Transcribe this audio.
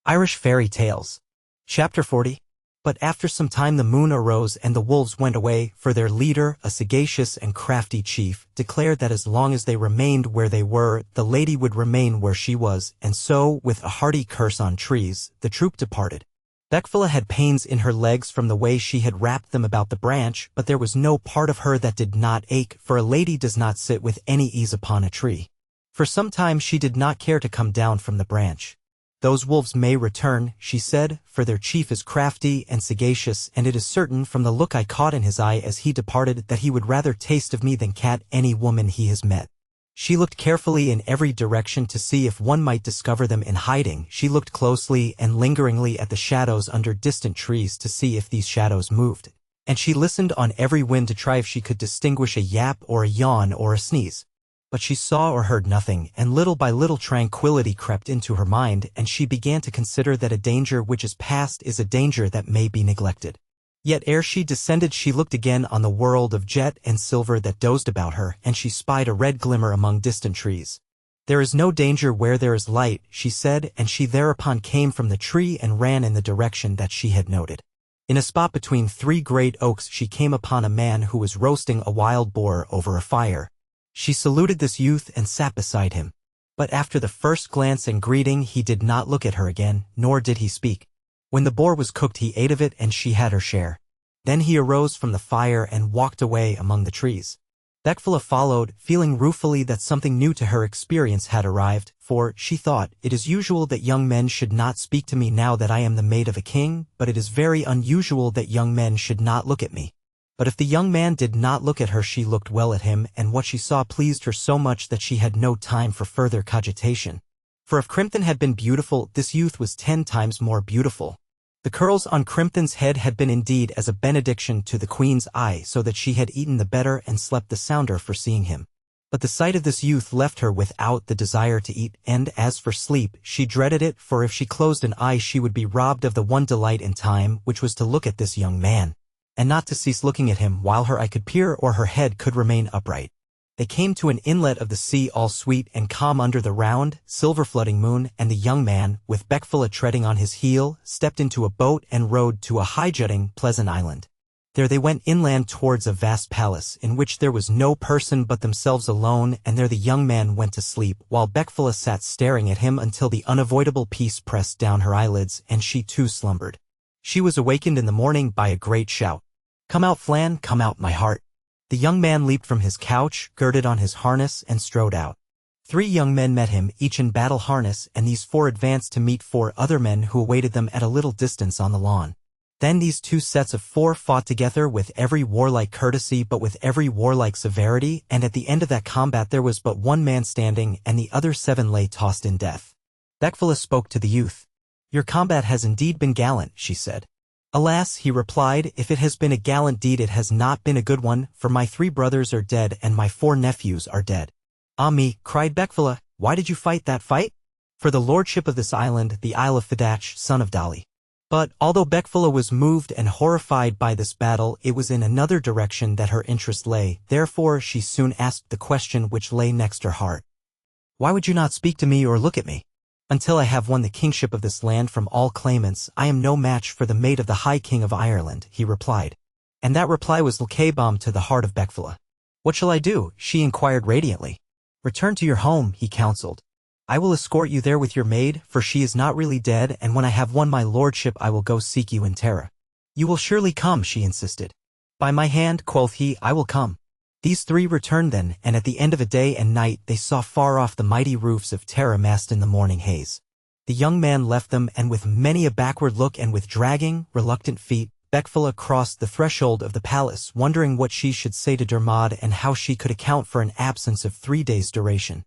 Irish Fairy Tales. Chapter 40. But after some time the moon arose and the wolves went away, for their leader, a sagacious and crafty chief, declared that as long as they remained where they were, the lady would remain where she was, and so, with a hearty curse on trees, the troop departed. Beckfula had pains in her legs from the way she had wrapped them about the branch, but there was no part of her that did not ache, for a lady does not sit with any ease upon a tree. For some time she did not care to come down from the branch. "Those wolves may return," she said, "for their chief is crafty and sagacious, and it is certain from the look I caught in his eye as he departed that he would rather taste of me than cat any woman he has met." She looked carefully in every direction to see if one might discover them in hiding. She looked closely and lingeringly at the shadows under distant trees to see if these shadows moved, and she listened on every wind to try if she could distinguish a yap or a yawn or a sneeze. But she saw or heard nothing, and little by little tranquility crept into her mind, and she began to consider that a danger which is past is a danger that may be neglected. Yet ere she descended she looked again on the world of jet and silver that dozed about her, and she spied a red glimmer among distant trees. "There is no danger where there is light," she said, and she thereupon came from the tree and ran in the direction that she had noted. In a spot between three great oaks she came upon a man who was roasting a wild boar over a fire. She saluted this youth and sat beside him. But after the first glance and greeting he did not look at her again, nor did he speak. When the boar was cooked he ate of it and she had her share. Then he arose from the fire and walked away among the trees. Beckfula followed, feeling ruefully that something new to her experience had arrived, for, she thought, it is usual that young men should not speak to me now that I am the maid of a king, but it is very unusual that young men should not look at me. But if the young man did not look at her she looked well at him, and what she saw pleased her so much that she had no time for further cogitation. For if Crimpton had been beautiful, this youth was 10 times more beautiful. The curls on Crimpton's head had been indeed as a benediction to the queen's eye, so that she had eaten the better and slept the sounder for seeing him. But the sight of this youth left her without the desire to eat, and as for sleep, she dreaded it, for if she closed an eye she would be robbed of the one delight in time, which was to look at this young man, and not to cease looking at him while her eye could peer or her head could remain upright. They came to an inlet of the sea all sweet and calm under the round, silver-flooding moon, and the young man, with Beckfula treading on his heel, stepped into a boat and rowed to a high-jutting, pleasant island. There they went inland towards a vast palace, in which there was no person but themselves alone, and there the young man went to sleep, while Beckfula sat staring at him until the unavoidable peace pressed down her eyelids, and she too slumbered. She was awakened in the morning by a great shout. "Come out, Flan, come out, my heart." The young man leaped from his couch, girded on his harness, and strode out. 3 young men met him, each in battle harness, and these 4 advanced to meet 4 other men who awaited them at a little distance on the lawn. Then these 2 sets of 4 fought together with every warlike courtesy but with every warlike severity, and at the end of that combat there was but 1 man standing, and the other 7 lay tossed in death. Beckfula spoke to the youth. "Your combat has indeed been gallant," she said. "Alas," he replied, "if it has been a gallant deed it has not been a good one, for my 3 brothers are dead and my 4 nephews are dead." "Ah me," cried Beckfula, "why did you fight that fight?" "For the lordship of this island, the Isle of Fidach, son of Dali." But, although Beckfula was moved and horrified by this battle, it was in another direction that her interest lay, therefore she soon asked the question which lay next her heart. "Why would you not speak to me or look at me?" "Until I have won the kingship of this land from all claimants, I am no match for the maid of the High King of Ireland," he replied. And that reply was balm to the heart of Beckfula. "What shall I do?" she inquired radiantly. "Return to your home," he counseled. "I will escort you there with your maid, for she is not really dead, and when I have won my lordship I will go seek you in Tara." "You will surely come," she insisted. "By my hand," quoth he, "I will come." These 3 returned then, and at the end of a day and night they saw far off the mighty roofs of Tara massed in the morning haze. The young man left them, and with many a backward look and with dragging, reluctant feet, Beckfula crossed the threshold of the palace, wondering what she should say to Dermod and how she could account for an absence of 3 days' duration.